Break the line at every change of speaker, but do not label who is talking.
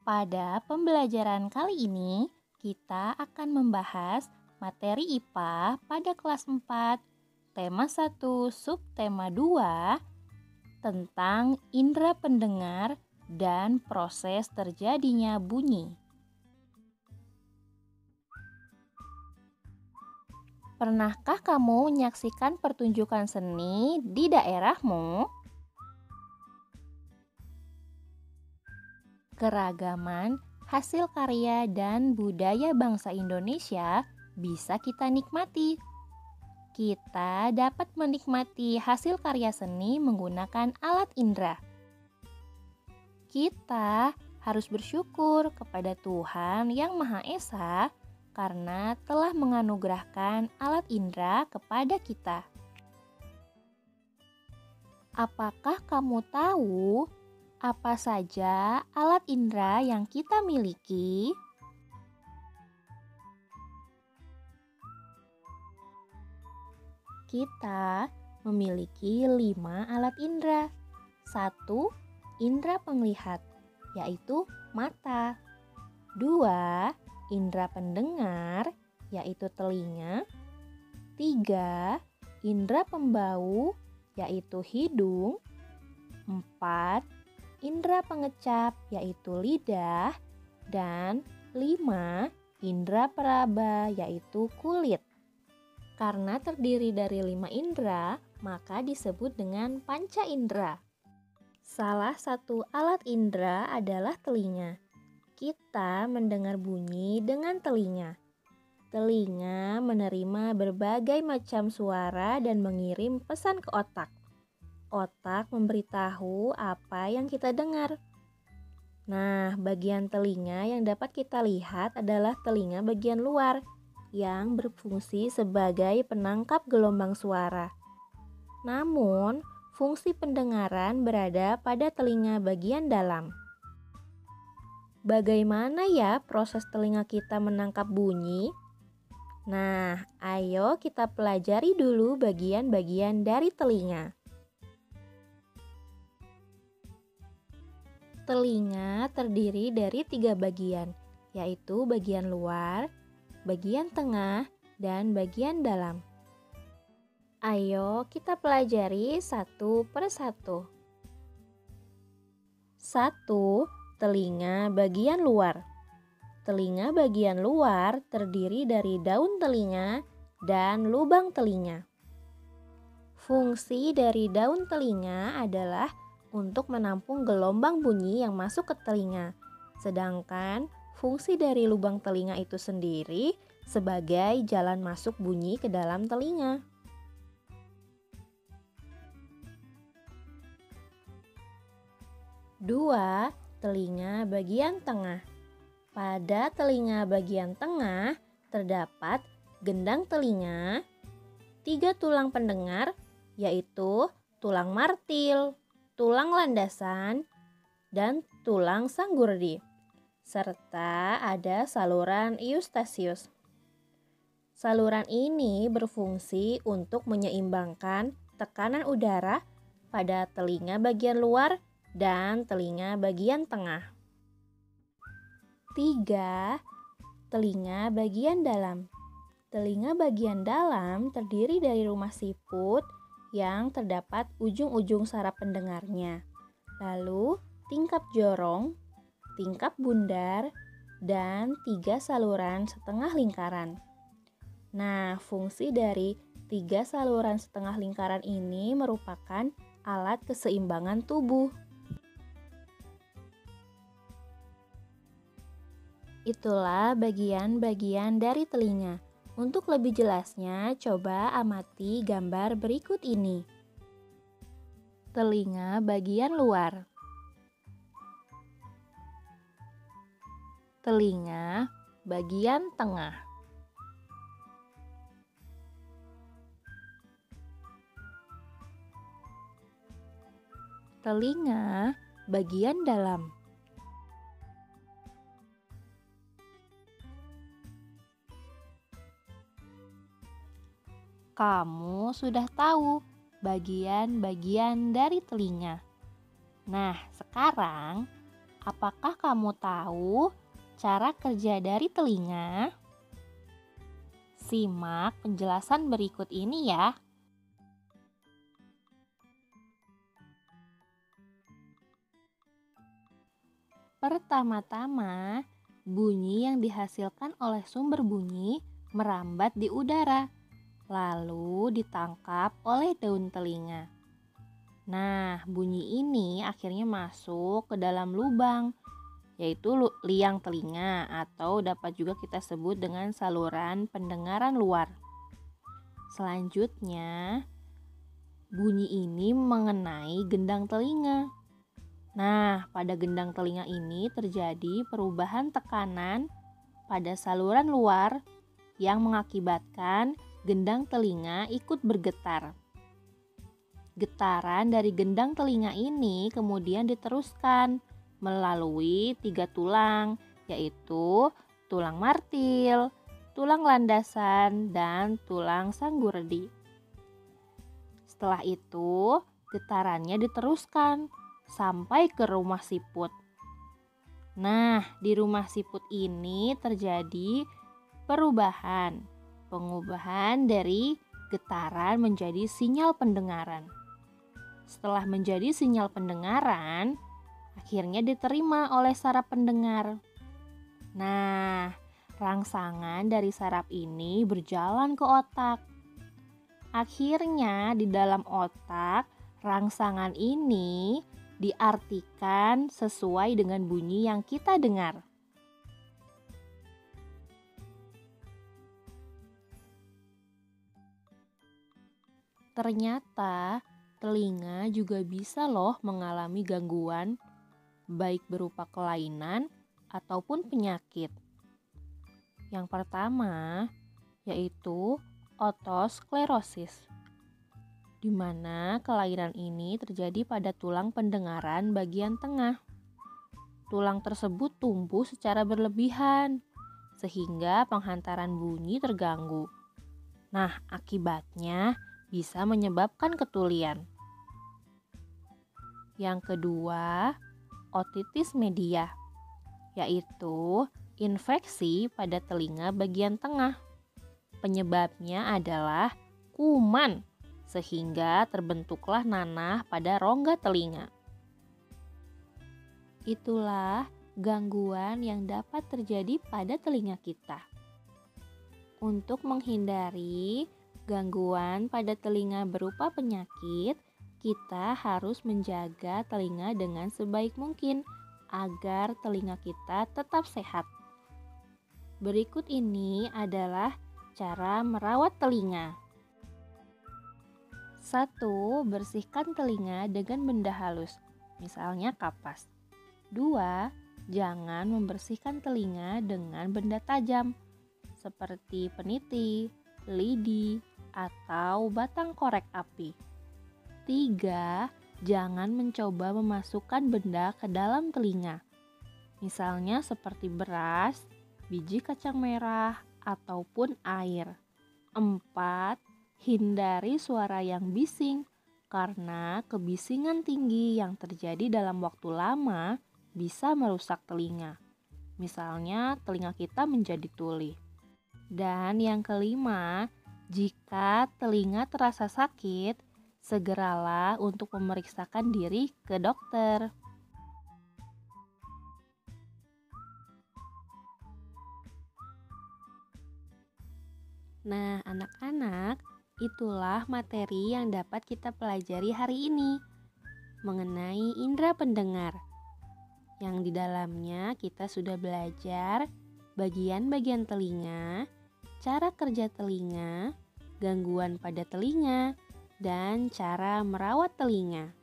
Pada pembelajaran kali ini, kita akan membahas materi IPA pada kelas 4, tema 1, subtema 2, tentang indera pendengar dan proses terjadinya bunyi. Pernahkah kamu menyaksikan pertunjukan seni di daerahmu? Keragaman hasil karya dan budaya bangsa Indonesia bisa kita nikmati. Kita dapat menikmati hasil karya seni menggunakan alat indera. Kita harus bersyukur kepada Tuhan Yang Maha Esa karena telah menganugerahkan alat indera kepada kita. Apakah kamu tahu apa saja alat indera yang kita miliki? Kita memiliki 5 alat indera. 1. Indera penglihat, yaitu mata. 2. Indera pendengar, yaitu telinga. 3. Indera pembau, yaitu hidung. 4. Indera pengecap, yaitu lidah. Dan 5. Indera peraba, yaitu kulit. Karena terdiri dari 5 indera, maka disebut dengan panca indera. Salah satu alat indera adalah telinga. Kita mendengar bunyi dengan telinga. Telinga menerima berbagai macam suara dan mengirim pesan ke otak. Otak memberitahu apa yang kita dengar. Nah, bagian telinga yang dapat kita lihat adalah telinga bagian luar yang berfungsi sebagai penangkap gelombang suara. Namun, fungsi pendengaran berada pada telinga bagian dalam. Bagaimana ya proses telinga kita menangkap bunyi? Nah, ayo kita pelajari dulu bagian-bagian dari telinga. Telinga terdiri dari 3 bagian, yaitu bagian luar, bagian tengah, dan bagian dalam. Ayo kita pelajari satu per satu. 1. Telinga bagian luar. Telinga bagian luar terdiri dari daun telinga dan lubang telinga. Fungsi dari daun telinga adalah untuk menampung gelombang bunyi yang masuk ke telinga. Sedangkan fungsi dari lubang telinga itu sendiri sebagai jalan masuk bunyi ke dalam telinga. Dua, telinga bagian tengah. Pada telinga bagian tengah terdapat gendang telinga, 3 tulang pendengar, yaitu tulang martil, tulang landasan, dan tulang sanggurdi, serta ada saluran eustasius. Saluran ini berfungsi untuk menyeimbangkan tekanan udara pada telinga bagian luar dan telinga bagian tengah. 3. Telinga bagian dalam. Telinga bagian dalam terdiri dari rumah siput yang terdapat ujung-ujung saraf pendengarnya. Lalu tingkap jorong, tingkap bundar, dan 3 saluran setengah lingkaran. Nah, fungsi dari 3 saluran setengah lingkaran ini merupakan alat keseimbangan tubuh. Itulah bagian-bagian dari telinga. Untuk lebih jelasnya, coba amati gambar berikut ini. Telinga bagian luar. Telinga bagian tengah. Telinga bagian dalam. Kamu sudah tahu bagian-bagian dari telinga. Nah, sekarang Apakah kamu tahu cara kerja dari telinga? Simak penjelasan berikut ini ya. Pertama-tama, bunyi yang dihasilkan oleh sumber bunyi merambat di udara, lalu ditangkap oleh daun telinga. Nah, bunyi ini akhirnya masuk ke dalam lubang, yaitu liang telinga atau dapat juga kita sebut dengan saluran pendengaran luar. Selanjutnya, bunyi ini mengenai gendang telinga. Nah, pada gendang telinga ini terjadi perubahan tekanan pada saluran luar yang mengakibatkan gendang telinga ikut bergetar. Getaran dari gendang telinga ini kemudian diteruskan melalui 3 tulang, yaitu tulang martil, tulang landasan, dan tulang sanggurdi. Setelah itu, getarannya diteruskan sampai ke rumah siput. Nah, di rumah siput ini terjadi pengubahan dari getaran menjadi sinyal pendengaran. Setelah menjadi sinyal pendengaran, akhirnya diterima oleh saraf pendengar. Nah, rangsangan dari saraf ini berjalan ke otak. Akhirnya di dalam otak, rangsangan ini diartikan sesuai dengan bunyi yang kita dengar. Ternyata telinga juga bisa loh mengalami gangguan, baik berupa kelainan ataupun penyakit. Yang pertama yaitu otosklerosis, di mana kelainan ini terjadi pada tulang pendengaran bagian tengah. Tulang tersebut tumbuh secara berlebihan, sehingga penghantaran bunyi terganggu. Nah, akibatnya bisa menyebabkan ketulian. Yang kedua, otitis media, yaitu infeksi pada telinga bagian tengah. Penyebabnya adalah kuman, sehingga terbentuklah nanah pada rongga telinga. Itulah gangguan yang dapat terjadi pada telinga kita. Untuk menghindari gangguan pada telinga berupa penyakit, kita harus menjaga telinga dengan sebaik mungkin agar telinga kita tetap sehat. Berikut ini adalah cara merawat telinga. 1. Bersihkan telinga dengan benda halus, misalnya kapas. 2. Jangan membersihkan telinga dengan benda tajam, seperti peniti, lidi, atau batang korek api. 3. Jangan mencoba memasukkan benda ke dalam telinga, misalnya seperti beras, biji kacang merah, ataupun air. 4. Hindari suara yang bising, karena kebisingan tinggi yang terjadi dalam waktu lama bisa merusak telinga. Misalnya telinga kita menjadi tuli. Dan yang kelima, jika telinga terasa sakit, segeralah untuk memeriksakan diri ke dokter. Nah, anak-anak, itulah materi yang dapat kita pelajari hari ini mengenai indera pendengar. Yang di dalamnya kita sudah belajar bagian-bagian telinga, cara kerja telinga, gangguan pada telinga, dan cara merawat telinga.